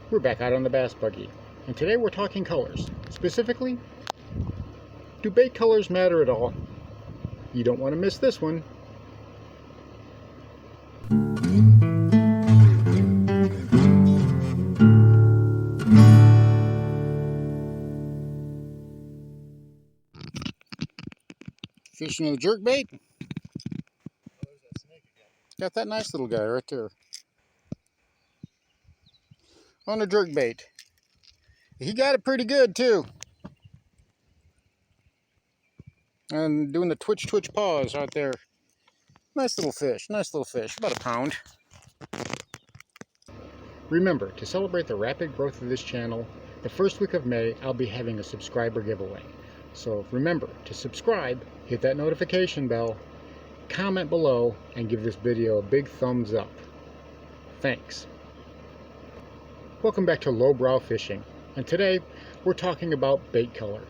We're back out on the bass buggy, and today we're talking colors. Specifically, do bait colors matter at all? You don't want to miss this one. Fishing with a jerk bait. Got that nice little guy right there on a jerk bait. He got it pretty good too. And doing the twitch paws out there. Nice little fish, about a pound. Remember, to celebrate the rapid growth of this channel, the first week of May, I'll be having a subscriber giveaway. So remember to subscribe, hit that notification bell, comment below, and give this video a big thumbs up. Thanks. Welcome back to Lowbrow Fishing, and today we're talking about bait color.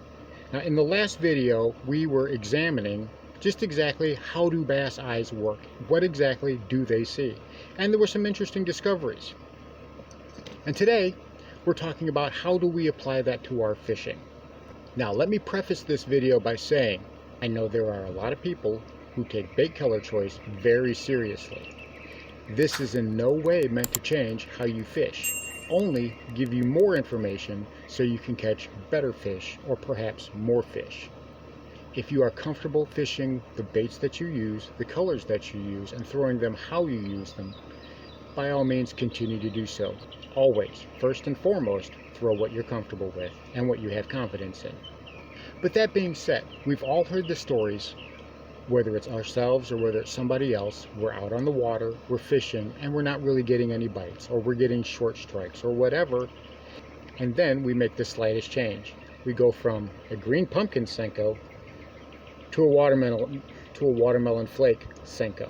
Now, in the last video, we were examining just exactly how do bass eyes work, what exactly do they see, and there were some interesting discoveries. And today, we're talking about how do we apply that to our fishing. Now, let me preface this video by saying, I know there are a lot of people who take bait color choice very seriously. This is in no way meant to change how you fish, only give you more information so you can catch better fish or perhaps more fish. If you are comfortable fishing the baits that you use, the colors that you use, and throwing them how you use them, by all means continue to do so. Always, first and foremost, throw what you're comfortable with and what you have confidence in. But that being said, we've all heard the stories, whether it's ourselves or whether it's somebody else, we're out on the water, we're fishing, and we're not really getting any bites, or we're getting short strikes, or whatever, and then we make the slightest change. We go from a green pumpkin Senko to a watermelon flake Senko.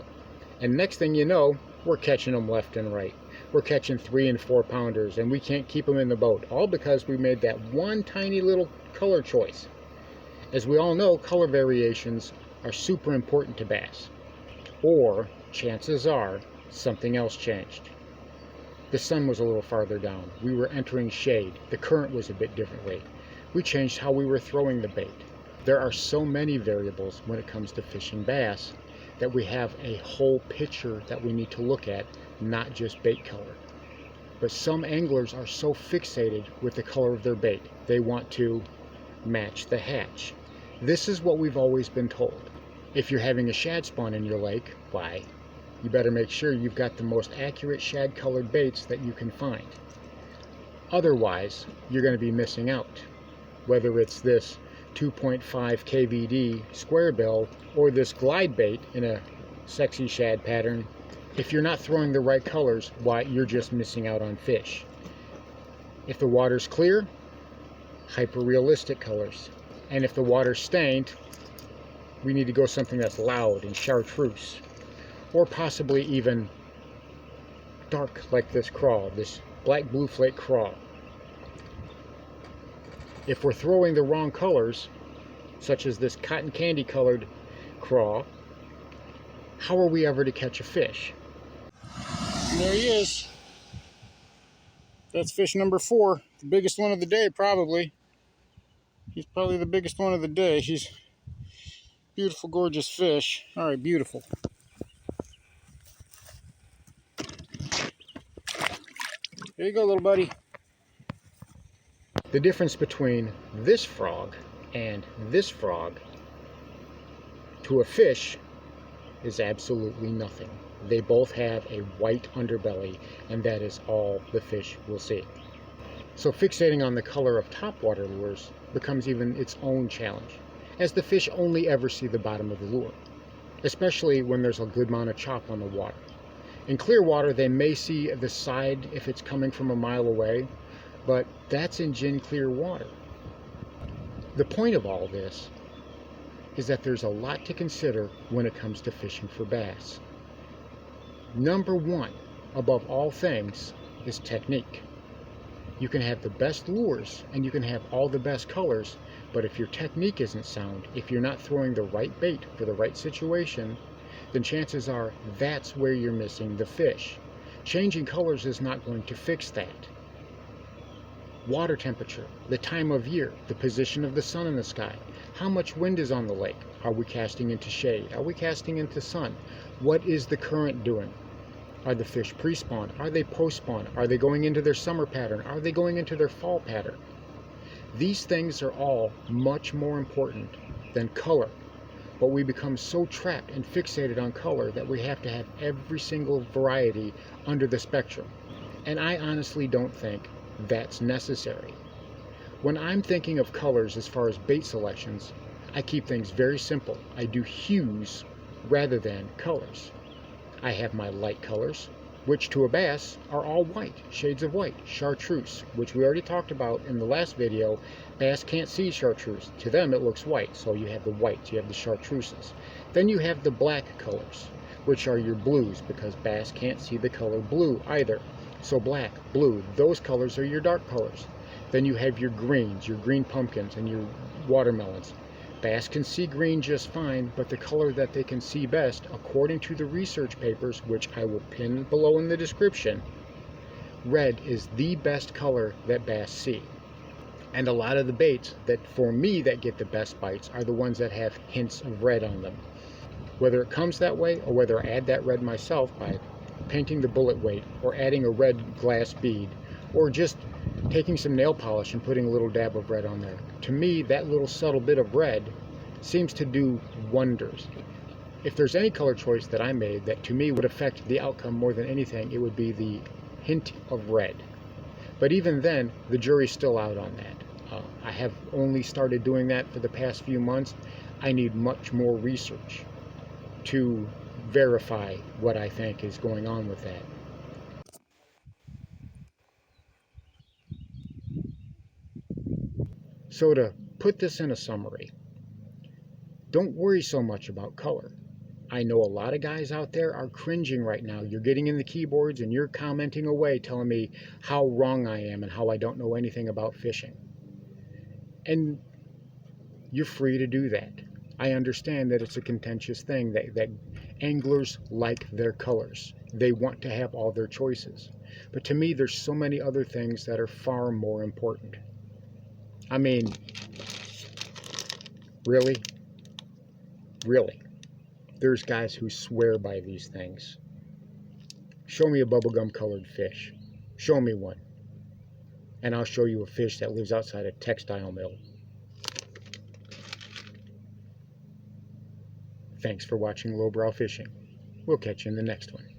And next thing you know, we're catching them left and right. We're catching 3 and 4 pounders, and we can't keep them in the boat, all because we made that one tiny little color choice. As we all know, color variations are super important to bass. Or, chances are, something else changed. The sun was a little farther down. We were entering shade. The current was a bit differently. We changed how we were throwing the bait. There are so many variables when it comes to fishing bass that we have a whole picture that we need to look at, not just bait color. But some anglers are so fixated with the color of their bait, they want to match the hatch. This is what we've always been told. If you're having a shad spawn in your lake, why, you better make sure you've got the most accurate shad colored baits that you can find. Otherwise, you're going to be missing out. Whether it's this 2.5 KVD square bill or this glide bait in a sexy shad pattern, if you're not throwing the right colors, why, you're just missing out on fish. If the water's clear, hyper-realistic colors. And if the water's stained, we need to go something that's loud and chartreuse. Or possibly even dark like this craw, this black blue flake craw. If we're throwing the wrong colors, such as this cotton candy colored craw, how are we ever to catch a fish? And there he is. That's fish number 4, the biggest one of the day probably. He's probably the biggest one of the day. He's beautiful, gorgeous fish. All right, beautiful. There you go, little buddy. The difference between this frog and this frog to a fish is absolutely nothing. They both have a white underbelly, and that is all the fish will see. So fixating on the color of topwater lures becomes even its own challenge, as the fish only ever see the bottom of the lure, especially when there's a good amount of chop on the water. In clear water, they may see the side if it's coming from a mile away, but that's in gin clear water. The point of all this is that there's a lot to consider when it comes to fishing for bass. Number 1, above all things, is technique. You can have the best lures and you can have all the best colors, but if your technique isn't sound, if you're not throwing the right bait for the right situation, then chances are that's where you're missing the fish. Changing colors is not going to fix that. water temperature, the time of year, the position of the sun in the sky, how much wind is on the lake, are we casting into shade, are we casting into sun, what is the current doing, are the fish pre-spawn, are they post-spawn, are they going into their summer pattern, are they going into their fall pattern. These things are all much more important than color, but we become so trapped and fixated on color that we have to have every single variety under the spectrum. And I honestly don't think that's necessary. When I'm thinking of colors as far as bait selections, I keep things very simple. I do hues rather than colors. I have my light colors, which to a bass are all white, shades of white, chartreuse, which we already talked about in the last video. Bass can't see chartreuse. To them it looks white, so you have the whites, you have the chartreuses. Then you have the black colors, which are your blues, because bass can't see the color blue either. So black, blue, those colors are your dark colors. Then you have your greens, your green pumpkins, and your watermelons. Bass can see green just fine, but the color that they can see best, according to the research papers, which I will pin below in the description, red is the best color that bass see. And a lot of the baits that, for me, that get the best bites are the ones that have hints of red on them. Whether it comes that way, or whether I add that red myself by painting the bullet weight, or adding a red glass bead, or just taking some nail polish and putting a little dab of red on there. To me, that little subtle bit of red seems to do wonders. If there's any color choice that I made that to me would affect the outcome more than anything, it would be the hint of red. But even then, the jury's still out on that. I have only started doing that for the past few months. I need much more research to verify what I think is going on with that. So to put this in a summary, don't worry so much about color. I know a lot of guys out there are cringing right now. You're getting in the keyboards and you're commenting away telling me how wrong I am and how I don't know anything about fishing. And you're free to do that. I understand that it's a contentious thing, that anglers like their colors. They want to have all their choices. But to me, there's so many other things that are far more important. I mean, really? Really? There's guys who swear by these things. Show me a bubblegum colored fish. Show me one. And I'll show you a fish that lives outside a textile mill. Thanks for watching Lowbrow Fishing. We'll catch you in the next one.